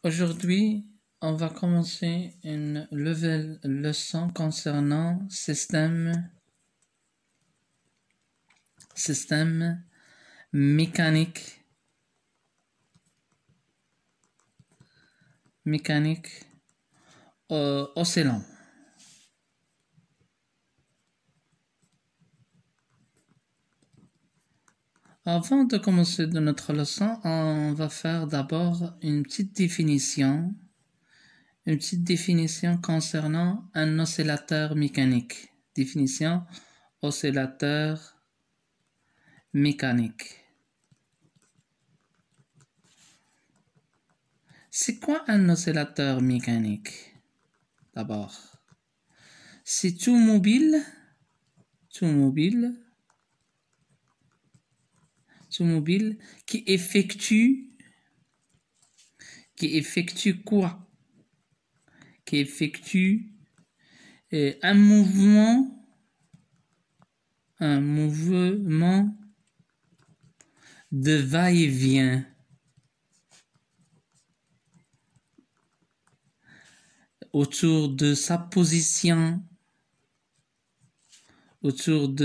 Aujourd'hui, on va commencer une nouvelle leçon concernant système mécanique oscillant. Avant de commencer de notre leçon, on va faire d'abord une petite définition concernant un oscillateur mécanique. Définition oscillateur mécanique. C'est quoi un oscillateur mécanique? D'abord, c'est tout mobile qui effectue quoi? Qui effectue un mouvement de va-et-vient autour de sa position d'équilibre.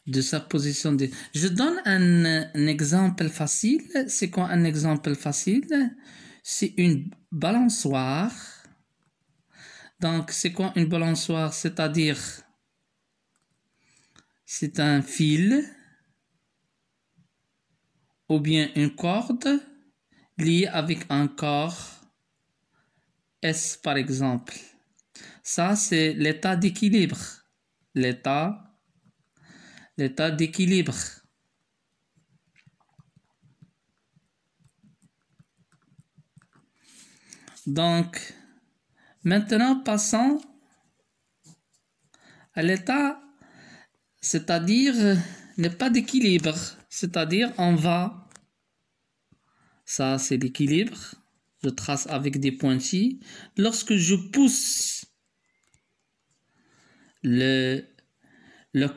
Je donne un exemple facile. C'est quoi un exemple facile? C'est une balançoire. Donc, c'est quoi une balançoire? C'est-à-dire, c'est un fil ou bien une corde liée avec un corps S par exemple. Ça, c'est l'état d'équilibre. L'état d'équilibre. Donc, maintenant, passons à l'état, c'est-à-dire n'est pas d'équilibre. C'est-à-dire, on va, ça c'est l'équilibre, je trace avec des pointillés. Lorsque je pousse le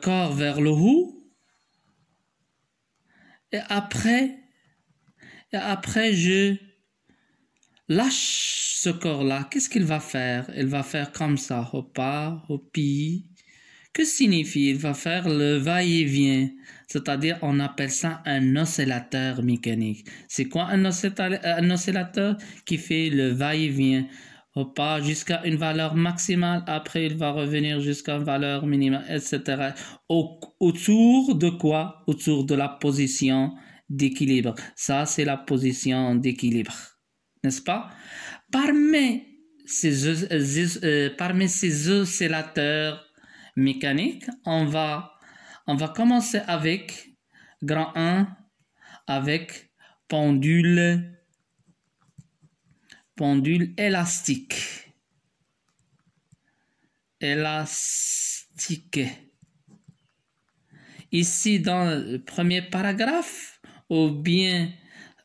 corps vers le haut, et après je lâche ce corps-là, qu'est-ce qu'il va faire? Il va faire comme ça, hoppa, hoppi. Que signifie? Il va faire le va-et-vient, c'est-à-dire on appelle ça un oscillateur mécanique. C'est quoi un oscillateur qui fait le va-et-vient? Hoppa, jusqu'à une valeur maximale, après il va revenir jusqu'à une valeur minimale, etc. Autour de quoi? Autour de la position d'équilibre. Ça, c'est la position d'équilibre. N'est-ce pas? Parmi ces oscillateurs mécaniques, on va commencer avec grand 1, avec pendule élastique. Ici, dans le premier paragraphe, ou bien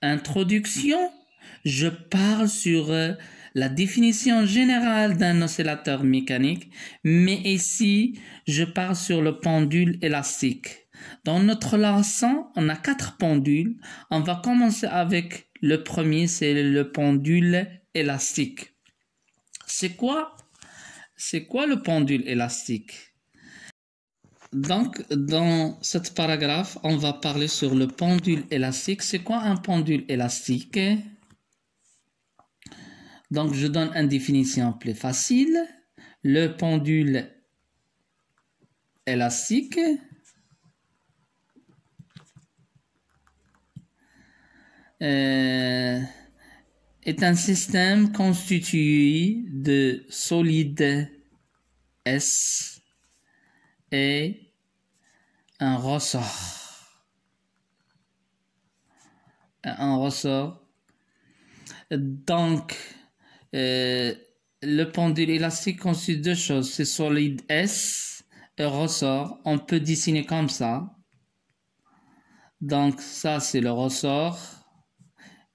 introduction, je parle sur la définition générale d'un oscillateur mécanique, mais ici, je parle sur le pendule élastique. Dans notre leçon, on a 4 pendules. On va commencer avec le premier, c'est le pendule élastique. C'est quoi le pendule élastique? Donc, dans ce paragraphe, on va parler sur le pendule élastique. C'est quoi un pendule élastique? Donc, je donne une définition plus facile. Le pendule élastique est un système constitué de solides S et un ressort. Donc, le pendule élastique constitue deux choses, c'est solide S et ressort. On peut dessiner comme ça. Donc, ça c'est le ressort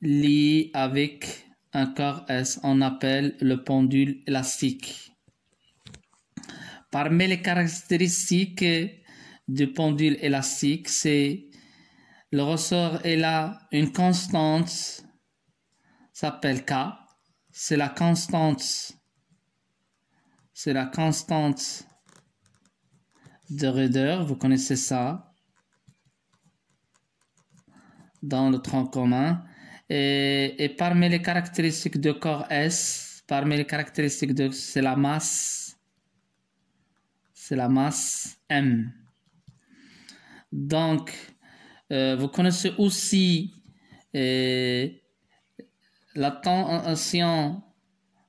lié avec un corps S. On appelle le pendule élastique. Parmi les caractéristiques du pendule élastique, c'est le ressort est là une constante, s'appelle K. C'est la constante de Röder, vous connaissez ça, dans le tronc commun. Et parmi les caractéristiques de corps S, c'est la masse M. Donc, vous connaissez aussi la tension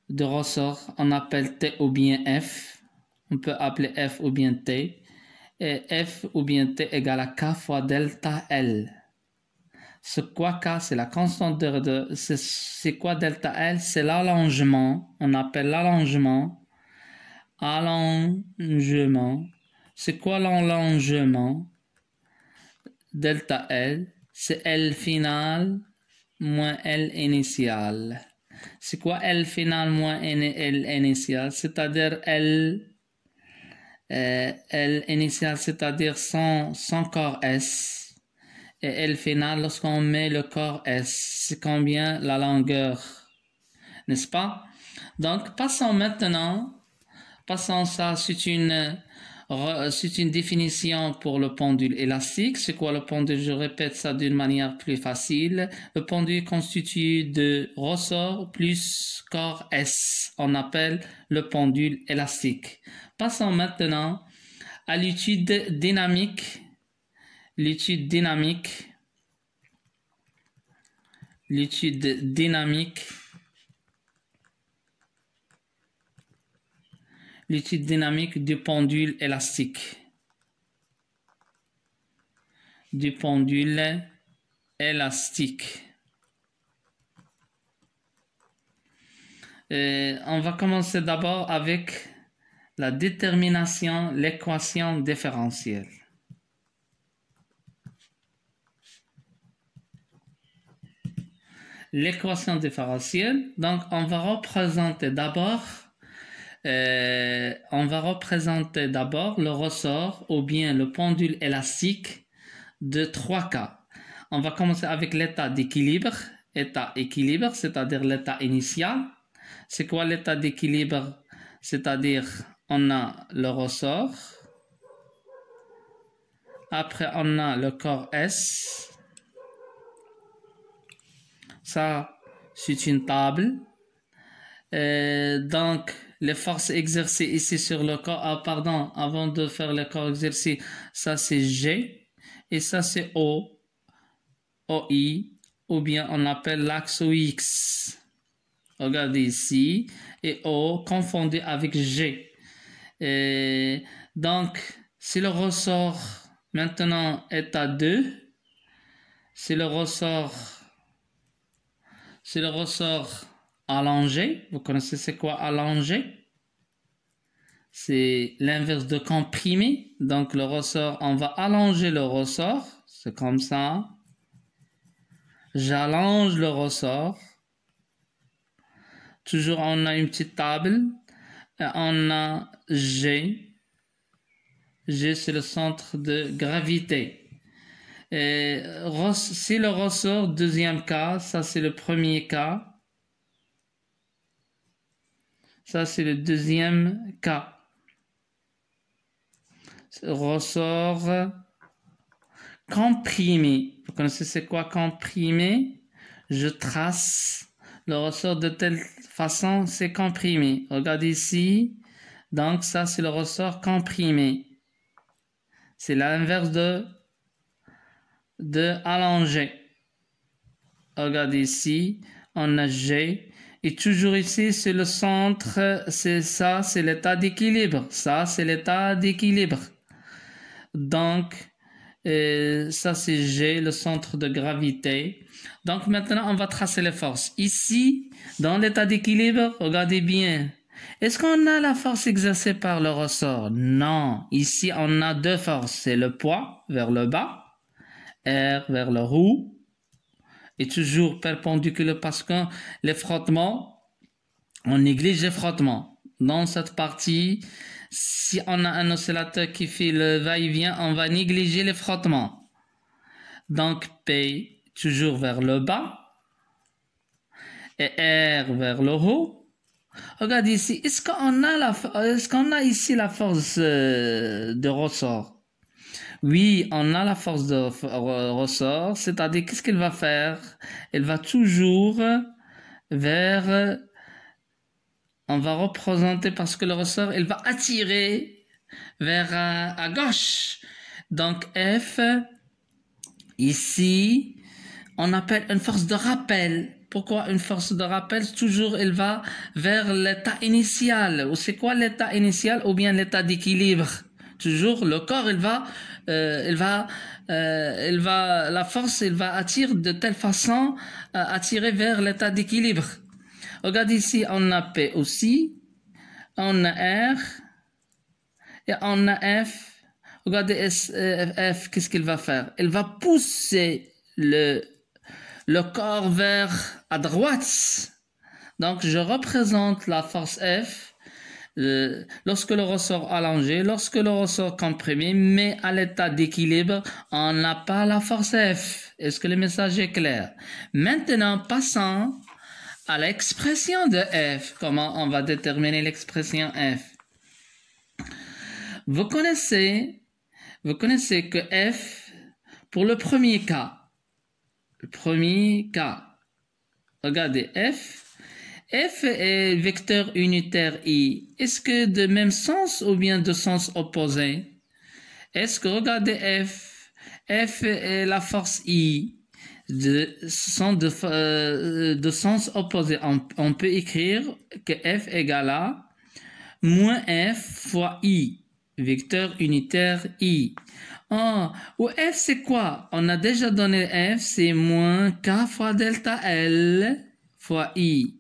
de ressort, on appelle T ou bien F. On peut appeler F ou bien T. Et F ou bien T égale à K fois delta L. C'est quoi K? C'est la constante de c'est quoi delta L? C'est l'allongement. On appelle l'allongement. Allongement. C'est quoi l'allongement? Delta L, c'est L final moins L initial. C'est quoi L final moins L initial? C'est-à-dire L initial, c'est-à-dire son corps S. Et L final, lorsqu'on met le corps S, c'est combien la longueur? N'est-ce pas? Donc, passons ça, c'est une définition pour le pendule élastique. C'est quoi le pendule? Je répète ça d'une manière plus facile. Le pendule constitue de ressort plus corps S. On appelle le pendule élastique. Passons maintenant à l'étude dynamique. L'étude dynamique du pendule élastique. On va commencer d'abord avec la détermination, l'équation différentielle. L'équation différentielle, donc on va représenter d'abord le ressort ou bien le pendule élastique de 3 cas. On va commencer avec l'état d'équilibre. C'est-à-dire l'état initial. C'est quoi l'état d'équilibre? C'est-à-dire on a le ressort. Après on a le corps S. Ça, c'est une table. Donc, les forces exercées ici sur le corps. Ah, pardon, avant de faire le corps exercé, ça c'est G. Et ça c'est O. OI. Ou bien on appelle l'axe OX. Regardez ici. Et O confondu avec G. Donc, si le ressort maintenant est à 2, c'est le ressort allongé. Vous connaissez c'est quoi allongé? C'est l'inverse de comprimé. Donc le ressort, on va allonger le ressort. C'est comme ça. J'allonge le ressort. Toujours on a une petite table. Et on a G. G c'est le centre de gravité. Si le ressort, deuxième cas, ça c'est le premier cas. Ça c'est le deuxième cas. Ressort comprimé. Vous connaissez c'est quoi comprimé? Je trace le ressort de telle façon, c'est comprimé. Regardez ici. Donc ça c'est le ressort comprimé. C'est l'inverse de allongé. Regardez ici, on a G. Et toujours ici, c'est le centre, c'est ça, c'est l'état d'équilibre. Ça, c'est l'état d'équilibre. Donc, ça, c'est G, le centre de gravité. Donc, maintenant, on va tracer les forces. Ici, dans l'état d'équilibre, regardez bien. Est-ce qu'on a la force exercée par le ressort? Non. Ici, on a deux forces. C'est le poids vers le bas. R vers le haut est toujours perpendiculaire parce que les frottements, on néglige les frottements. Dans cette partie, si on a un oscillateur qui fait le va-et-vient, on va négliger les frottements. Donc P toujours vers le bas et R vers le haut. Regarde ici, est-ce qu'on a ici la force de ressort? Oui, on a la force de ressort, c'est-à-dire qu'est-ce qu'elle va faire? Elle va toujours vers... On va représenter parce que le ressort, elle va attirer vers à gauche. Donc F, ici, on appelle une force de rappel. Pourquoi une force de rappel? Toujours, elle va vers l'état initial. Ou c'est quoi l'état initial? Ou bien l'état d'équilibre. Toujours, le corps, la force, elle va attirer de telle façon, attirer vers l'état d'équilibre. Regarde ici, on a P aussi, on a R, et on a F. Regardez F, qu'est-ce qu'il va faire? Il va pousser le corps vers à droite. Donc, je représente la force F lorsque le ressort allongé, lorsque le ressort comprimé, mais à l'état d'équilibre, on n'a pas la force F. Est-ce que le message est clair? Maintenant, passons à l'expression de F. Comment on va déterminer l'expression F? Vous connaissez que F, pour le premier cas, regardez F est vecteur unitaire I. Est-ce que de même sens ou bien de sens opposé? Est-ce que, regardez F est la force I. Sont de sens opposé. On peut écrire que F égale à moins F fois I, vecteur unitaire I. Oh, ou F c'est quoi? On a déjà donné F, c'est moins K fois delta L fois I.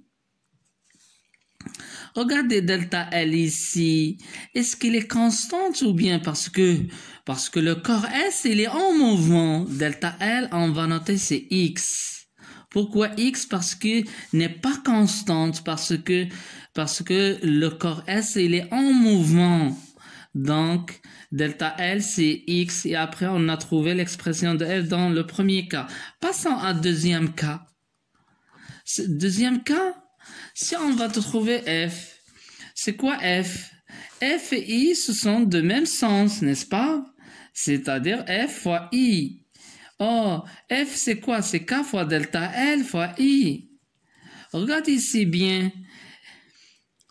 Regardez delta L ici. Est-ce qu'il est constante ou bien parce que le corps S, il est en mouvement. Delta L, on va noter c'est X. Pourquoi X? Parce que n'est pas constante, parce que le corps S, il est en mouvement. Donc, delta L, c'est X. Et après, on a trouvé l'expression de F dans le premier cas. Passons à deuxième cas. Deuxième cas, si on va trouver F, c'est quoi F? F et I, ce sont de même sens, n'est-ce pas? C'est-à-dire F fois I. Oh, F c'est quoi? C'est K fois delta L fois I. Regarde ici bien.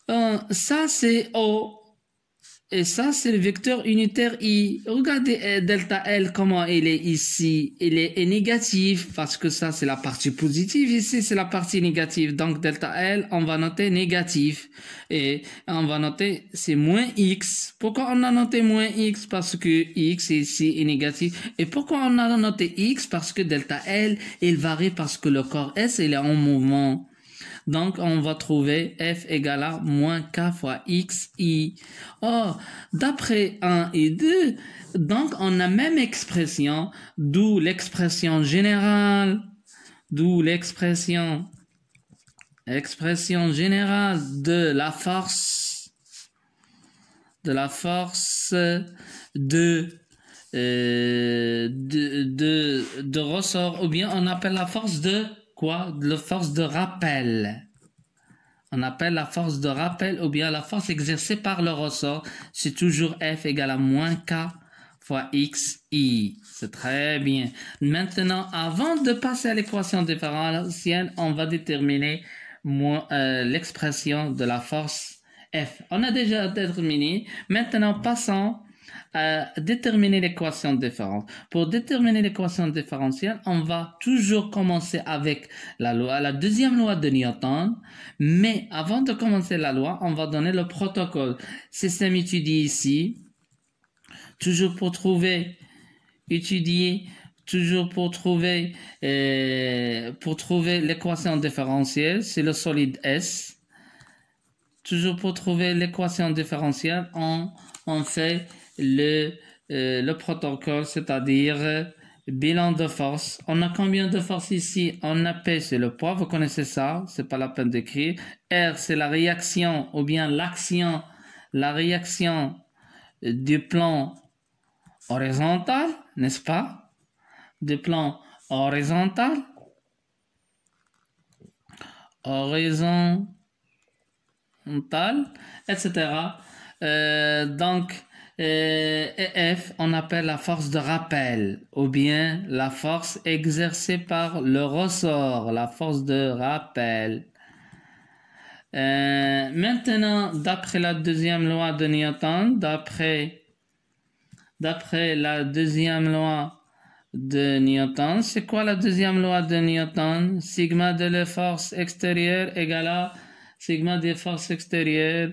Ça c'est O. Et ça, c'est le vecteur unitaire I. Regardez delta L, comment il est ici. Il est négatif, parce que ça, c'est la partie positive. Ici, c'est la partie négative. Donc, delta L, on va noter négatif. Et on va noter, c'est moins X. Pourquoi on a noté moins X? Parce que X ici est négatif. Et pourquoi on a noté X? Parce que delta L, il varie parce que le corps S, il est en mouvement. Donc, on va trouver F égale à moins K fois XI. Oh, d'après 1 et 2, donc on a même expression, d'où l'expression générale, expression générale de la force de ressort, ou bien on appelle la force de quoi? La force de rappel. On appelle la force de rappel ou bien la force exercée par le ressort. C'est toujours F égale à moins K fois XI. C'est très bien. Maintenant, avant de passer à l'équation différentielle, on va déterminer l'expression de la force F. On a déjà déterminé. Maintenant, passons à déterminer l'équation différentielle. Pour déterminer l'équation différentielle, on va toujours commencer avec la deuxième loi de Newton, mais avant de commencer la loi, on va donner le protocole. Système étudié ici, toujours pour trouver l'équation différentielle, c'est le solide S. Toujours pour trouver l'équation différentielle, on fait le protocole, c'est-à-dire Bilan de force. On a combien de force ici? On a P, c'est le poids, vous connaissez ça, c'est pas la peine d'écrire. R, c'est la réaction ou bien l'action, la réaction du plan horizontal, n'est-ce pas? Du plan horizontal. Horizontal, etc. F, on appelle la force de rappel ou bien la force exercée par le ressort, la force de rappel. Maintenant, d'après la deuxième loi de Newton, d'après la deuxième loi de Newton, c'est quoi la deuxième loi de Newton? Sigma de la force extérieure égale à sigma des forces extérieures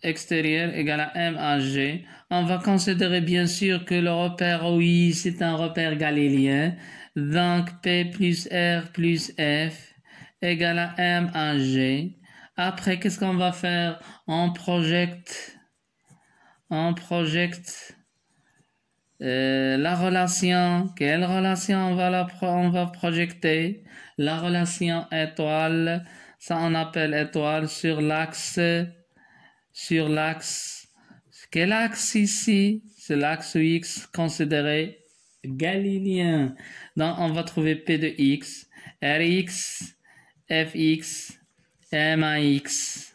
égale à M à G. On va considérer bien sûr que le repère OI, c'est un repère galiléen. Donc P plus R plus F égale à M à G. Après, qu'est-ce qu'on va faire? On projette la relation. Quelle relation on va projeter? La relation étoile, ça on appelle étoile sur l'axe. Quel axe ici? C'est l'axe X considéré galiléen. Donc, on va trouver P de X, Rx, Fx, Max.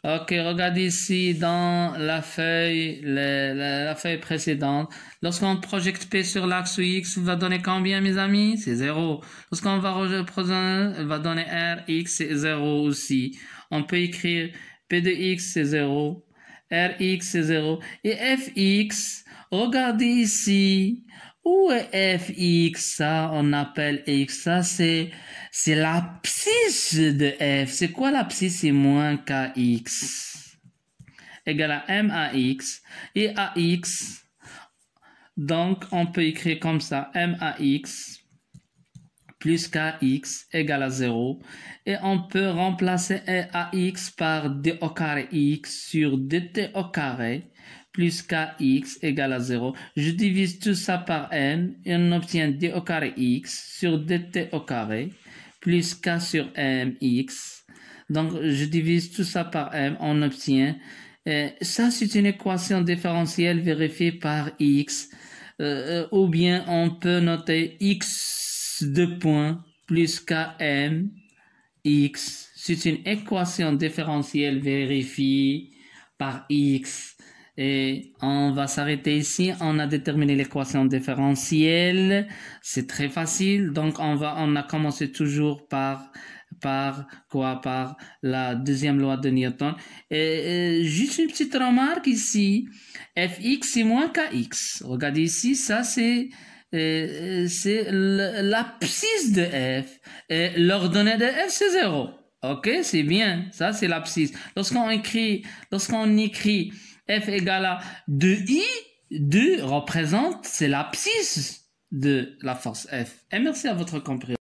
Ok, regarde ici dans la feuille, la feuille précédente. Lorsqu'on projette P sur l'axe X, va donner combien, mes amis? C'est 0. Lorsqu'on va représenter, va donner Rx, c'est 0 aussi. On peut écrire P de X, c'est 0. Rx, c'est 0. Et Fx, regardez ici. Où est Fx? Ça, on appelle X. Ça, c'est l'abscisse de F. C'est quoi l'abscisse? C'est moins Kx. Égale à M à X. Et AX, donc, on peut écrire comme ça. M à X plus Kx égale à 0. Et on peut remplacer AX par D au carré X sur DT au carré plus Kx égale à 0. Je divise tout ça par M et on obtient D au carré X sur DT au carré plus K sur Mx. Donc, je divise tout ça par M, on obtient. Ça, c'est une équation différentielle vérifiée par X. Ou bien, on peut noter X de point plus Km X. C'est une équation différentielle vérifiée par X. Et on va s'arrêter ici. On a déterminé l'équation différentielle. C'est très facile. Donc, on a commencé toujours par la deuxième loi de Newton. Juste une petite remarque ici. Fx c'est moins Kx. Regardez ici, ça c'est l'abscisse de F. Et l'ordonnée de F c'est 0. Ok, c'est bien. Ça c'est l'abscisse. Lorsqu'on écrit F égale à 2i, 2 représente, c'est l'abscisse de la force F. Et merci à votre compréhension.